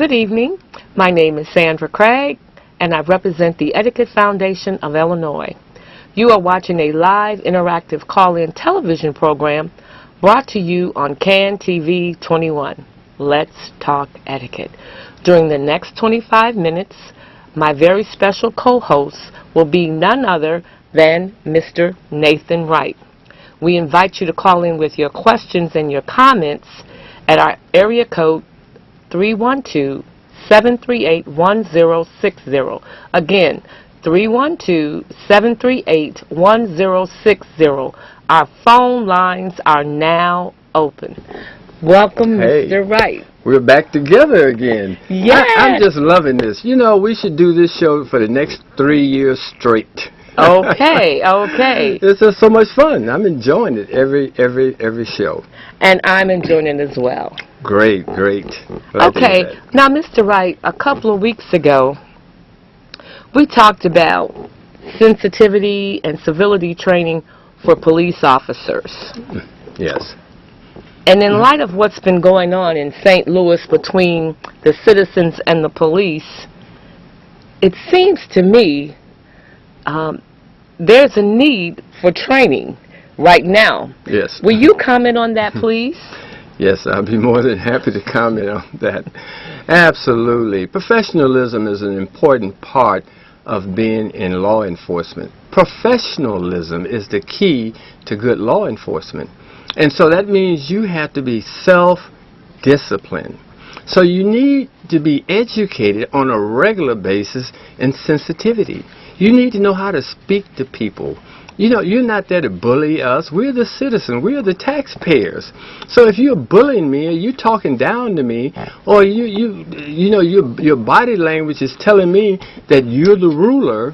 Good evening. My name is Sandra Craig, and I represent the Etiquette Foundation of Illinois. You are watching a live interactive call-in television program brought to you on CAN TV 21. Let's talk etiquette. During the next 25 minutes, my very special co-host will be none other than Mr. Nathan Wright. We invite you to call in with your questions and your comments at our area code 312-738-1060. Again, 312-738-1060. Our phone lines are now open. Welcome, Hey, Mr. Wright. we're back together again. Yes. I'm just loving this. You know, we should do this show for the next 3 years straight. Okay, okay. It's just so much fun. I'm enjoying it every show. And I'm enjoying it as well. Great. Glad to hear Okay, that. now, Mr. Wright, a couple of weeks ago, we talked about sensitivity and civility training for police officers. Yes. And in light of what's been going on in St. Louis between the citizens and the police, it seems to me there's a need for training right now. Yes. Will you comment on that, please? Yes, I'll be more than happy to comment on that. Absolutely. Professionalism is an important part of being in law enforcement. Professionalism is the key to good law enforcement. And so that means you have to be self-disciplined. So you need to be educated on a regular basis in sensitivity. You need to know how to speak to people. You know, you're not there to bully us. We're the citizens. We're the taxpayers. So if you're bullying me or you're talking down to me, or your body language is telling me that you're the ruler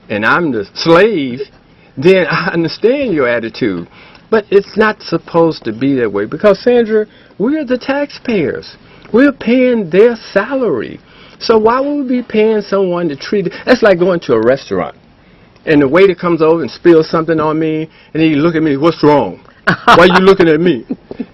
and I'm the slave, then I understand your attitude. But it's not supposed to be that way because, Sandra, we're the taxpayers. We're paying their salary. So why would we be paying someone to treat it? That's like going to a restaurant and the waiter comes over and spills something on me and he look at me, what's wrong? Why are you looking at me?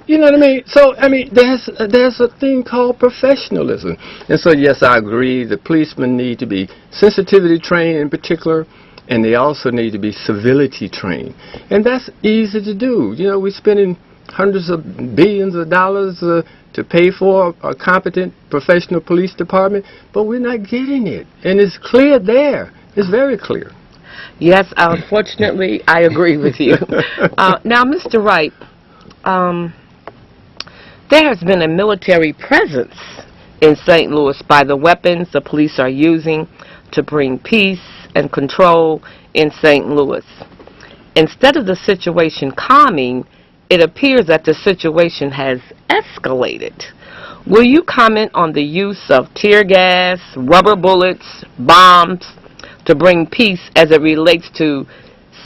You know what I mean? So, I mean, there's a thing called professionalism. And so, yes, I agree. The policemen need to be sensitivity trained in particular, and they also need to be civility trained. And that's easy to do. You know, we're spending hundreds of billions of dollars to pay for a competent professional police department, but we're not getting it. And it's clear there. It's very clear. Yes, unfortunately, I agree with you. Now, Mr. Wright, there has been a military presence in St. Louis by the weapons the police are using to bring peace and control in St. Louis. Instead of the situation calming, it appears that the situation has escalated. Will you comment on the use of tear gas, rubber bullets, bombs to bring peace as it relates to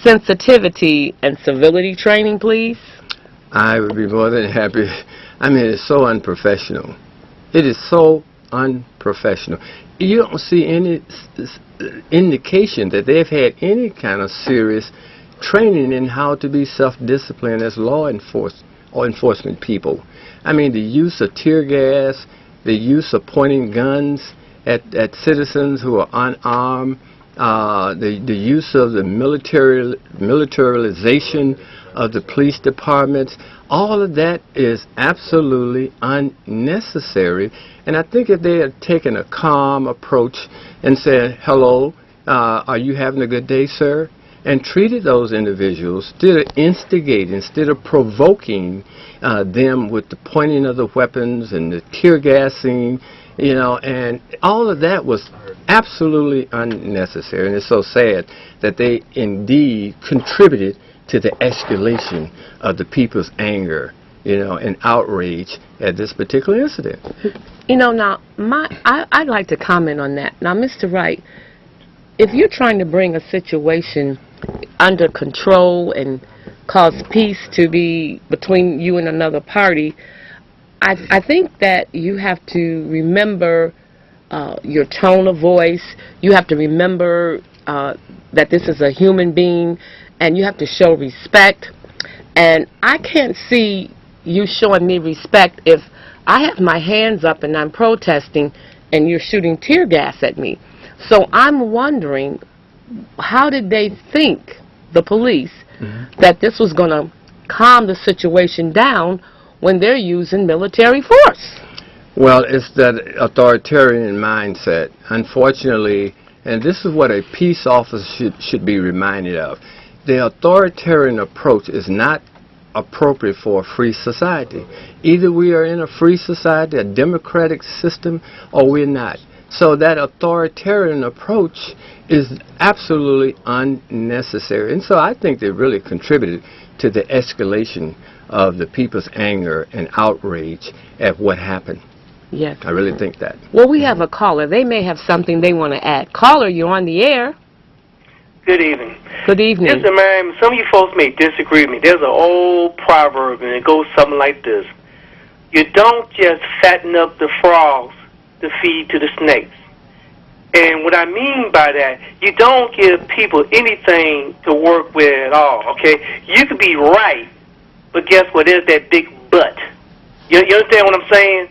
sensitivity and civility training, please? I would be more than happy. I mean, it's so unprofessional. It is so unprofessional. You don't see any indication that they've had any kind of serious training in how to be self-disciplined as law enforcement people. I mean, the use of tear gas, the use of pointing guns at citizens who are unarmed, the use of the militarization of the police departments, all of that is absolutely unnecessary. And I think if they had taken a calm approach and said, hello, are you having a good day, sir? And treated those individuals, instead of instigating, instead of provoking them with the pointing of the weapons and the tear gassing, you know, and all of that was absolutely unnecessary. And it's so sad that they indeed contributed to the escalation of the people's anger, you know, and outrage at this particular incident. You know, now, I'd like to comment on that. Now, Mr. Wright, if you're trying to bring a situation under control and cause peace to be between you and another party, I think that you have to remember your tone of voice. You have to remember that this is a human being, and you have to show respect. And I can't see you showing me respect if I have my hands up and I'm protesting and you're shooting tear gas at me. So I'm wondering, how did they think, the police, that this was going to calm the situation down when they're using military force? Well, it's that authoritarian mindset. Unfortunately, and this is what a peace officer should be reminded of. The authoritarian approach is not appropriate for a free society. Either we are in a free society, a democratic system, or we're not. So that authoritarian approach is absolutely unnecessary. And so I think they really contributed to the escalation of the people's anger and outrage at what happened. Yes. I really think that. Well, we have a caller. They may have something they want to add. Caller, you're on the air. Good evening. Good evening. Listen, man, some of you folks may disagree with me. There's an old proverb, and it goes something like this. You don't just fatten up the frogs to feed to the snakes. And what I mean by that, you don't give people anything to work with at all, okay? You could be right, but guess what? There's that big but. You understand what I'm saying?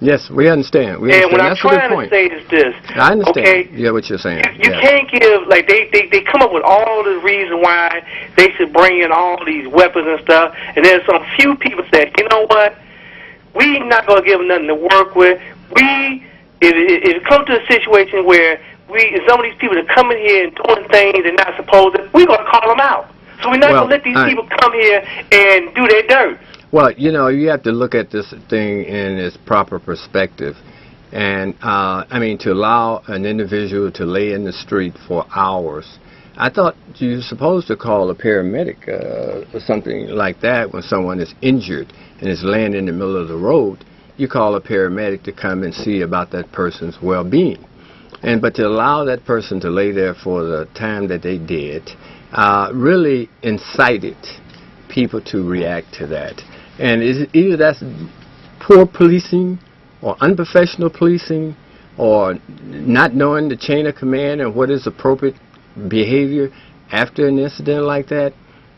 Yes, we understand. And what I'm trying to say is this. I understand. Okay? Yeah, what you're saying. You can't give, like, they come up with all the reason why they should bring in all these weapons and stuff, and then some few people say, you know what, we not going to give them nothing to work with. If it comes to a situation where some of these people are coming here and doing things they're not supposed to, we're going to call them out. So we're not going to let these people come here and do their dirt. Well, you know, you have to look at this thing in its proper perspective. And, I mean, to allow an individual to lay in the street for hours, I thought you're supposed to call a paramedic or something like that when someone is injured and is laying in the middle of the road. You call a paramedic to come and see about that person's well-being. But to allow that person to lay there for the time that they did really incited people to react to that. And either that's poor policing or unprofessional policing or not knowing the chain of command and what is appropriate behavior after an incident like that.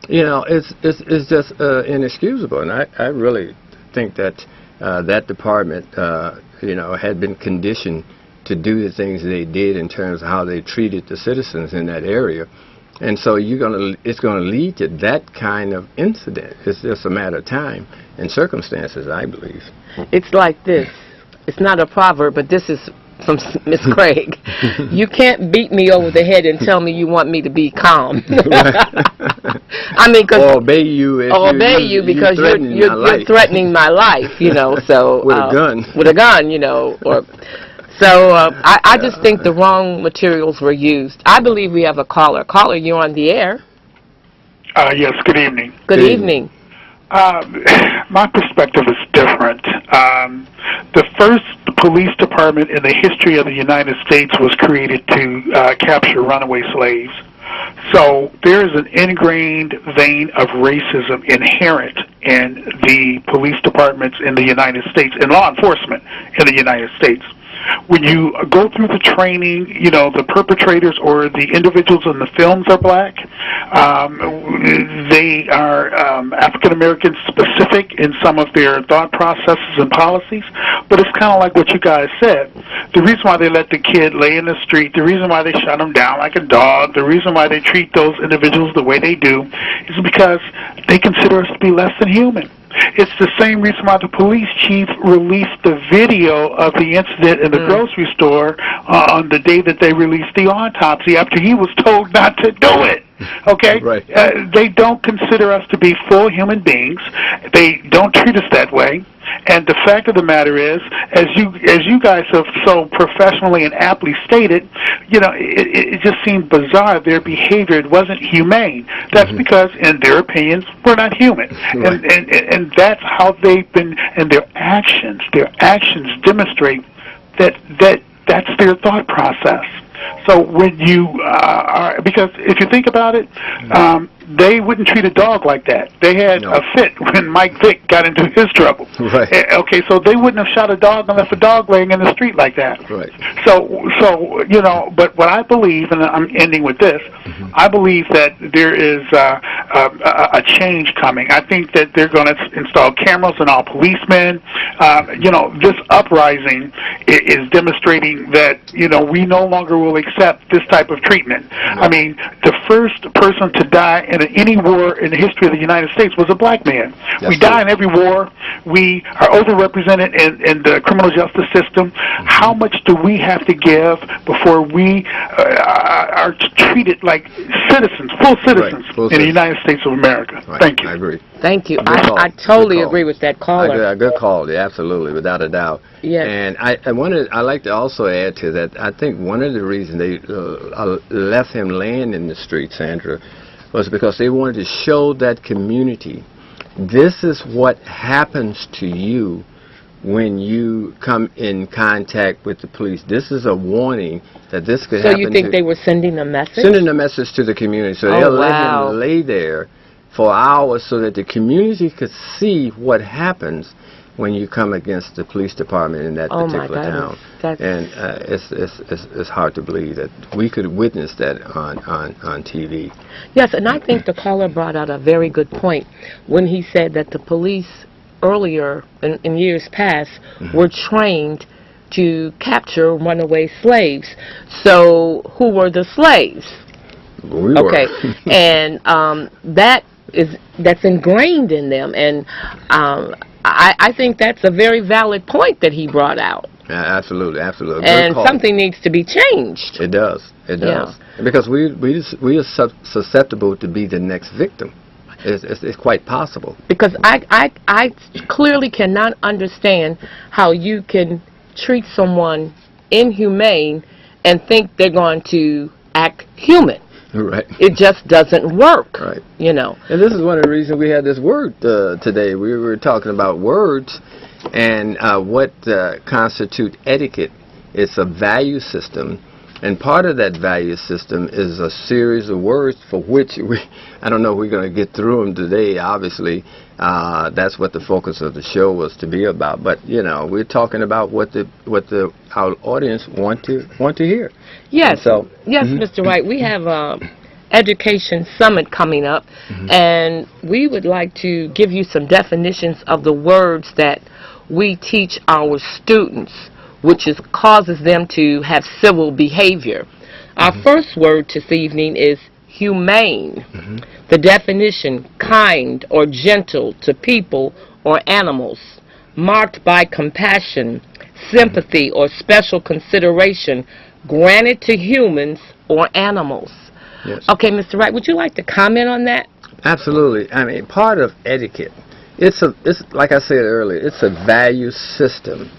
You know, it's just inexcusable. And I really think that that department, you know, had been conditioned to do the things they did in terms of how they treated the citizens in that area. And so it's going to lead to that kind of incident. It's just a matter of time and circumstances, I believe. It's like this. It's not a proverb, but this is from Miss Craig. You can't beat me over the head and tell me you want me to be calm. I mean, or obey you. Obey you because you're threatening my life, you know. So with a gun. With a gun, you know. So I just think the wrong materials were used. I believe we have a caller. Caller, you're on the air. Yes, good evening. Good evening. My perspective is different. The first police department in the history of the United States was created to capture runaway slaves. So there is an ingrained vein of racism inherent in the police departments in the United States, in law enforcement in the United States. When you go through the training, you know, the perpetrators or the individuals in the films are black. They are African-American specific in some of their thought processes and policies. But it's kind of like what you guys said. The reason why they let the kid lay in the street, the reason why they shut him down like a dog, the reason why they treat those individuals the way they do is because they consider us to be less than human. It's the same reason why the police chief released the video of the incident in the grocery store on the day that they released the autopsy after he was told not to do it. Okay? Right. They don't consider us to be full human beings. They don't treat us that way. And the fact of the matter is, as you guys have so professionally and aptly stated, you know, it just seemed bizarre. Their behavior, it wasn't humane. That's because, in their opinions, we're not human. Right. And that's how they've been, and their actions demonstrate that's their thought process. So when you because if you think about it, they wouldn't treat a dog like that. They had a fit when Mike Vick got into his trouble. Right. Okay, so they wouldn't have shot a dog and left a dog laying in the street like that. Right. So but what I believe, and I'm ending with this, I believe that there is a change coming. I think that they're going to install cameras on all policemen. This uprising is demonstrating that we no longer will accept this type of treatment. I mean, the first person to die in any war in the history of the United States was a black man. We die in every war. We are overrepresented in the criminal justice system. How much do we have to give before we are treated like citizens, full citizens in the United States of America? Thank you. I agree. Thank you. I totally agree with that caller. Good call. Yeah, absolutely, without a doubt. Yes. And I like to also add to that. I think one of the reasons they left him laying in the street, Sandra, was because they wanted to show that community, this is what happens to you when you come in contact with the police. This is a warning that this could happen. So you think they were sending a message? Sending a message to the community. So they'll let him lay there for hours so that the community could see what happens when you come against the police department in that particular town. And it's hard to believe that we could witness that on TV. Yes, and I think the caller brought out a very good point when he said that the police earlier in years past were trained to capture runaway slaves. So who were the slaves? We were. Okay, and that's ingrained in them, and I think that's a very valid point that he brought out. Yeah, absolutely, absolutely. And something needs to be changed. It does. It does. Yeah. Because we are susceptible to be the next victim. It's quite possible. Because I clearly cannot understand how you can treat someone inhumane and think they're going to act human. Right. It just doesn't work. Right. And this is one of the reasons we had this word today. We were talking about words and what constitute etiquette. It's a value system. And part of that value system is a series of words for which I don't know if we're going to get through them today, obviously. That's what the focus of the show was to be about. But, we're talking about what our audience want to hear. Yes. Yes, Mr. Wright. We have Education Summit coming up, and we would like to give you some definitions of the words that we teach our students, which causes them to have civil behavior. Our first word this evening is humane. The definition, kind or gentle to people or animals, marked by compassion, sympathy, or special consideration granted to humans or animals. Yes. Okay, Mr. Wright, would you like to comment on that? Absolutely. I mean, part of etiquette, it's like I said earlier, it's a value system.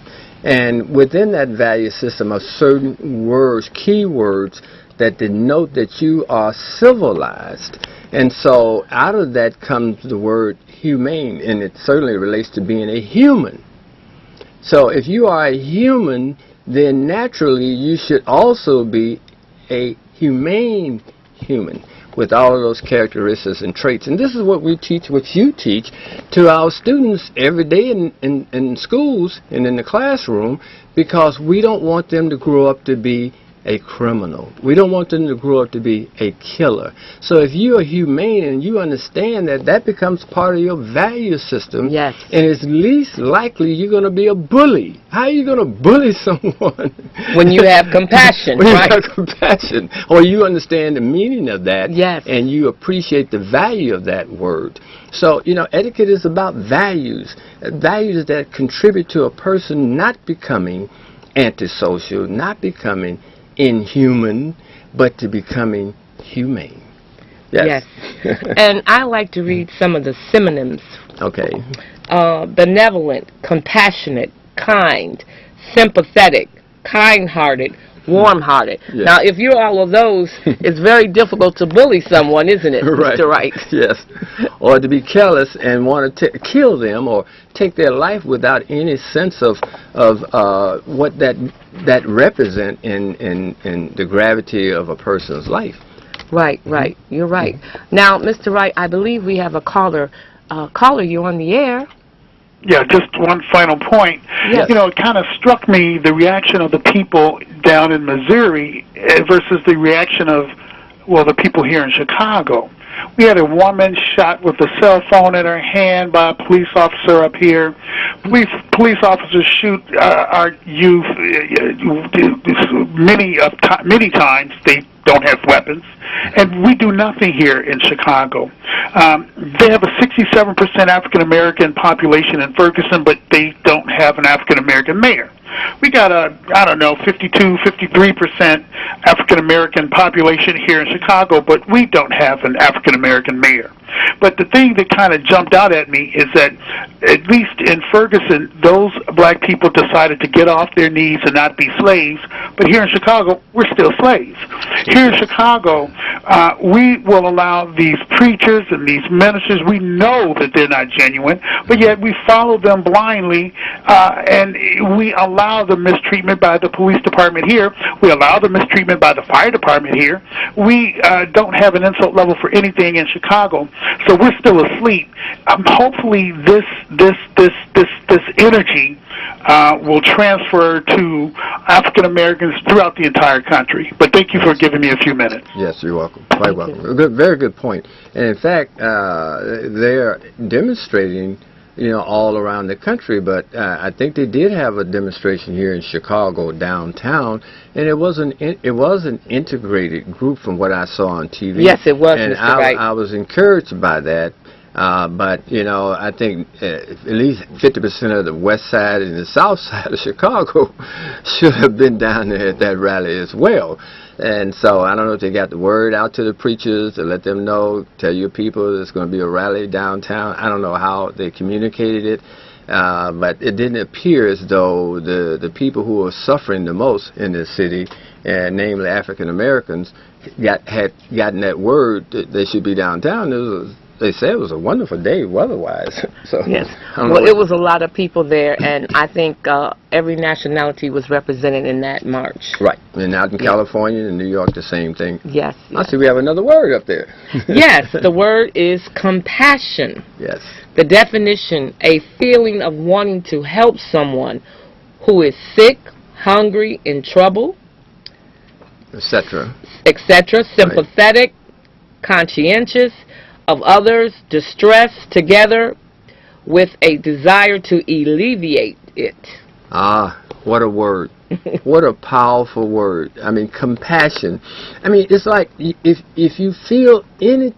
And within that value system are certain words, key words, that denote that you are civilized. And so out of that comes the word humane, and it certainly relates to being a human. So if you are a human, then naturally you should also be a humane human with all of those characteristics and traits. And this is what we teach, what you teach to our students every day in schools and in the classroom, because we don't want them to grow up to be a criminal. We don't want them to grow up to be a killer. So if you are humane and you understand that, that becomes part of your value system. Yes. And it's least likely you're going to be a bully. How are you going to bully someone? When you have compassion, when right? you have compassion. Or you understand the meaning of that. Yes. And you appreciate the value of that word. So, etiquette is about values. Values that contribute to a person not becoming antisocial, not becoming inhuman, but to becoming humane. Yes. And I like to read some of the synonyms. Okay. Benevolent, compassionate, kind, sympathetic, kind-hearted, warm-hearted. Yes. Now, if you're all of those, it's very difficult to bully someone, isn't it, right. Mr. Wright? Yes. Or to be careless and want to kill them or take their life without any sense of what that represent in the gravity of a person's life. Right, right. You're right. Now, Mr. Wright, I believe we have a caller. Caller, you're on the air. Yeah, just one final point. Yes. You know, it kind of struck me, the reaction of the people down in Missouri versus the reaction of, well, the people here in Chicago. We had a woman shot with a cell phone in her hand by a police officer up here. Police officers shoot our youth many times. They don't have weapons, and we do nothing here in Chicago. They have a 67% African American population in Ferguson, but they don't have an African American mayor. We got a, I don't know, 52, 53% African American population here in Chicago, but we don't have an African American mayor. But the thing that kind of jumped out at me is that, at least in Ferguson, those black people decided to get off their knees and not be slaves. But here in Chicago, we're still slaves. Here in Chicago, we will allow these preachers and these ministers, we know that they're not genuine, but yet we follow them blindly, and we allow the mistreatment by the police department here. We allow the mistreatment by the fire department here. We don't have an insult level for anything in Chicago. So we're still asleep. Hopefully, this energy will transfer to African Americans throughout the entire country. But thank you for giving me a few minutes. Yes, you're welcome. Quite welcome. Good, very good point. And in fact, they're demonstrating, you know, all around the country. But I think they did have a demonstration here in Chicago downtown, and it was an integrated group from what I saw on TV. Yes, it was, and Mr. Wright. I was encouraged by that. But, you know, I think at least 50% of the west side and the south side of Chicago should have been down there at that rally as well. And so I don't know if they got the word out to the preachers to let them know, tell your people there's going to be a rally downtown. I don't know how they communicated it, but it didn't appear as though the people who were suffering the most in this city, namely African Americans, had gotten that word that they should be downtown. They said it was a wonderful day weather-wise. So, yes. Well, it was a lot of people there, and I think every nationality was represented in that march. Right. And out in California and New York, the same thing. Yes. I see we have another word up there. Yes. The word is compassion. Yes. The definition, a feeling of wanting to help someone who is sick, hungry, in trouble, etc. etc. Sympathetic, conscientious, of others, distress, together with a desire to alleviate it. Ah, what a word. What a powerful word. I mean, compassion. I mean, it's like if you feel any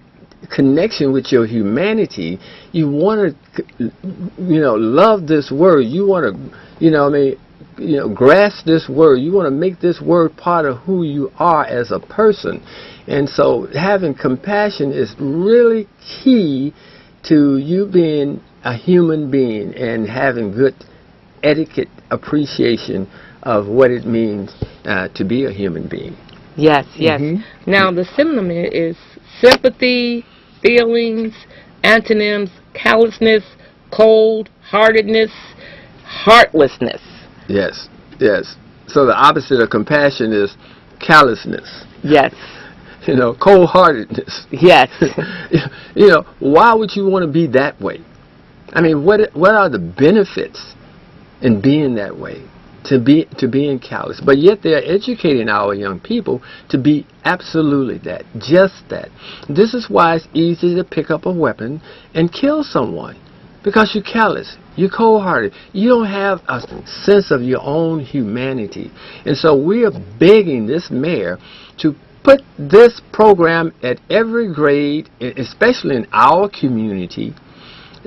connection with your humanity, you want to, you know, love this word. You want to, you know, I mean, you know, grasp this word. You want to make this word part of who you are as a person. And so having compassion is really key to you being a human being and having good etiquette appreciation of what it means to be a human being. Yes, yes. Mm-hmm. Now, the synonym is sympathy, feelings, antonyms, callousness, cold-heartedness, heartlessness. Yes, yes. So the opposite of compassion is callousness. Yes. You know, cold-heartedness. Yes. You know, why would you want to be that way? I mean, what are the benefits in being that way, to being callous? But yet they are educating our young people to be absolutely that, just that. This is why it's easy to pick up a weapon and kill someone, because you're callous. You're cold-hearted. You don't have a sense of your own humanity. And so we are begging this mayor to put this program at every grade, especially in our community,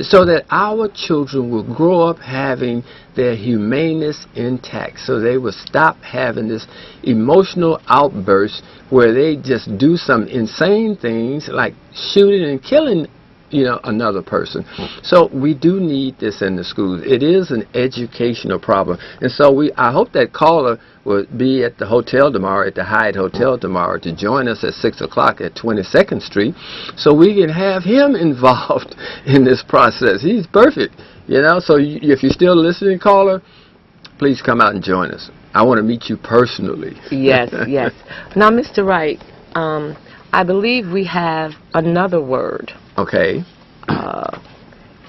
so that our children will grow up having their humaneness intact, so they will stop having this emotional outburst where they just do some insane things like shooting and killing, you know, another person. So we do need this in the schools. It is an educational problem. And so I hope that caller will be at the hotel tomorrow, at the Hyatt Hotel tomorrow, to join us at 6 o'clock at 22nd Street, so we can have him involved in this process. He's perfect, you know. So if you're still listening, caller, please come out and join us. I want to meet you personally. Yes, yes. Now, Mr. Wright, I believe we have another word. Okay.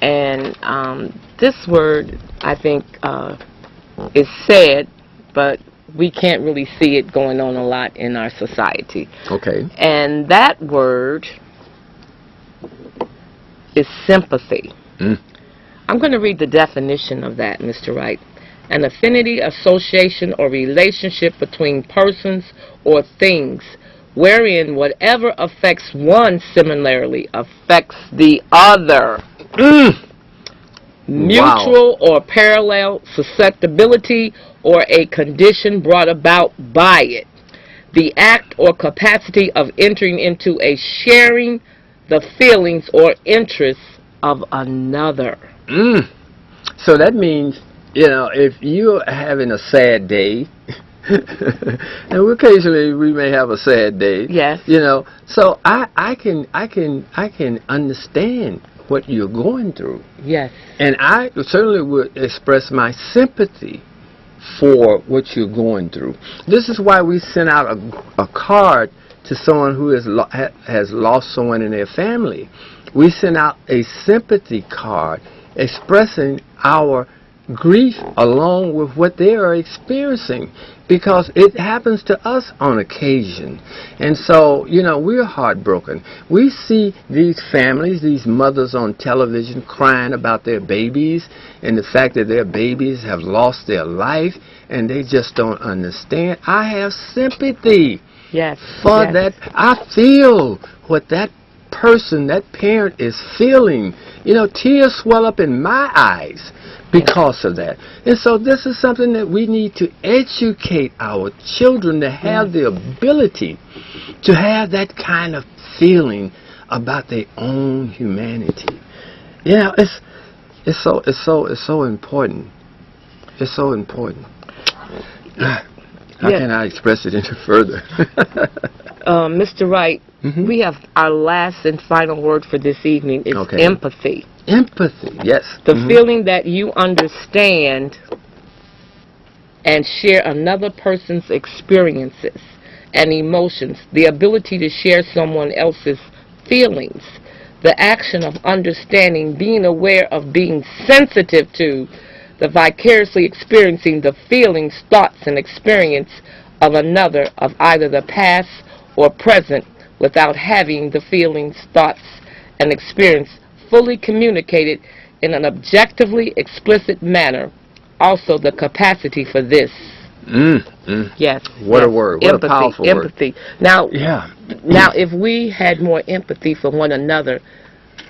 And this word, I think, is said, but we can't really see it going on a lot in our society. Okay. And that word is sympathy. I'm going to read the definition of that, Mr. Wright. An affinity, association, or relationship between persons or things wherein whatever affects one similarly affects the other. Mutual or parallel susceptibility or a condition brought about by it. The act or capacity of entering into a sharing the feelings or interests of another. So that means, if you're having a sad day, and occasionally we may have a sad day. Yes. So I can understand what you're going through. Yes. And I certainly would express my sympathy for what you're going through. This is why we send out a card to someone who has lost someone in their family. We send out a sympathy card expressing our grief along with what they are experiencing, because it happens to us on occasion. And so, we're heartbroken. We see these families, these mothers on television crying about their babies and the fact that their babies have lost their life and they just don't understand. I have sympathy for that. I feel what that person, that parent is feeling. Tears swell up in my eyes because of that. And so this is something that we need to educate our children to have the ability to have that kind of feeling about their own humanity. It's so important. It's so important. How can I express it any further? Mr. Wright, we have our last and final word for this evening is empathy. Empathy, yes. The feeling that you understand and share another person's experiences and emotions, the ability to share someone else's feelings, the action of understanding, being aware of, being sensitive to, the vicariously experiencing the feelings, thoughts, and experience of another, of either the past or present, without having the feelings, thoughts, and experience fully communicated in an objectively explicit manner. Also the capacity for this. Yes. What a word. What a powerful word. Empathy. Now, if we had more empathy for one another,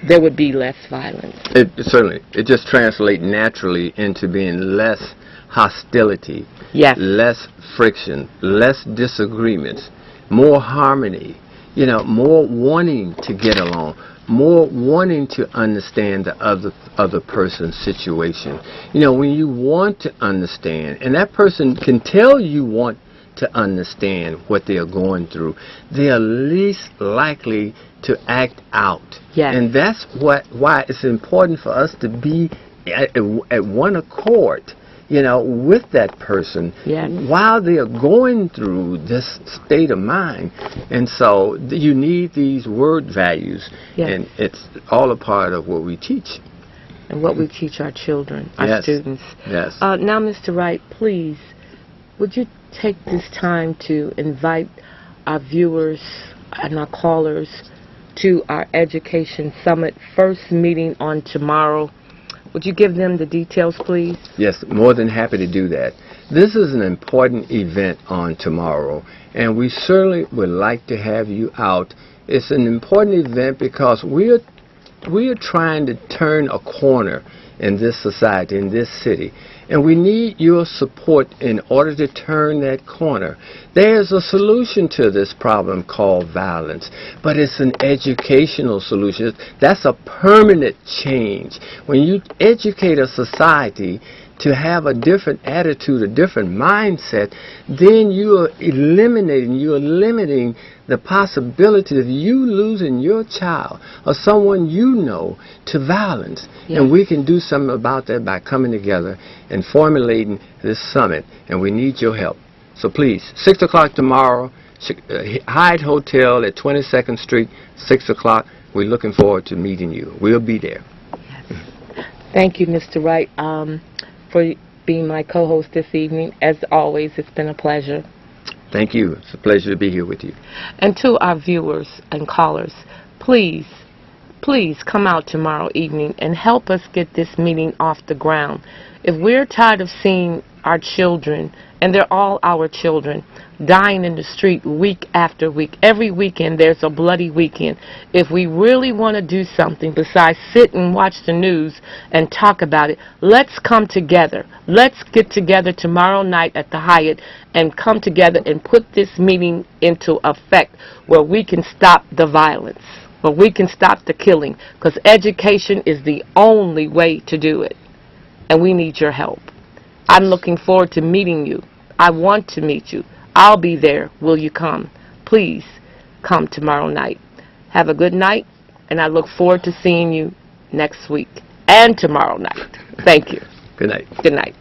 there would be less violence. Certainly. It just translates naturally into being less hostility, less friction, less disagreements, more harmony, more wanting to get along, more wanting to understand the other person's situation. When you want to understand, and that person can tell you want to understand what they are going through, they are least likely to act out. And that's why it's important for us to be at one accord, with that person while they are going through this state of mind. And so you need these word values, and it's all a part of what we teach. And what we teach our children, our students. Yes. Now, Mr. Wright, please, would you take this time to invite our viewers and our callers to our Education Summit first meeting on tomorrow? Would you give them the details, please? Yes, more than happy to do that. This is an important event on tomorrow, and we certainly would like to have you out. It's an important event because we are trying to turn a corner in this society, in this city, and we need your support in order to turn that corner. There's a solution to this problem called violence, but it's an educational solution. That's a permanent change. When you educate a society to have a different attitude, a different mindset, then you are limiting the possibility of you losing your child or someone to violence. And we can do something about that by coming together and formulating this summit, and we need your help. So please, 6 o'clock tomorrow, Hyatt Hotel at 22nd Street, 6 o'clock. We're looking forward to meeting you. We'll be there. Thank you, Mr. Wright, for being my co-host this evening. As always, it's been a pleasure. Thank you. It's a pleasure to be here with you. And to our viewers and callers, please, please come out tomorrow evening and help us get this meeting off the ground. If we're tired of seeing our children, and they're all our children, dying in the street week after week, every weekend there's a bloody weekend. If we really want to do something besides sit and watch the news and talk about it, let's come together. Let's get together tomorrow night at the Hyatt and come together and put this meeting into effect where we can stop the violence, where we can stop the killing, because education is the only way to do it. And we need your help. I'm looking forward to meeting you. I want to meet you. I'll be there. Will you come? Please come tomorrow night. Have a good night, and I look forward to seeing you next week and tomorrow night. Thank you. Good night. Good night.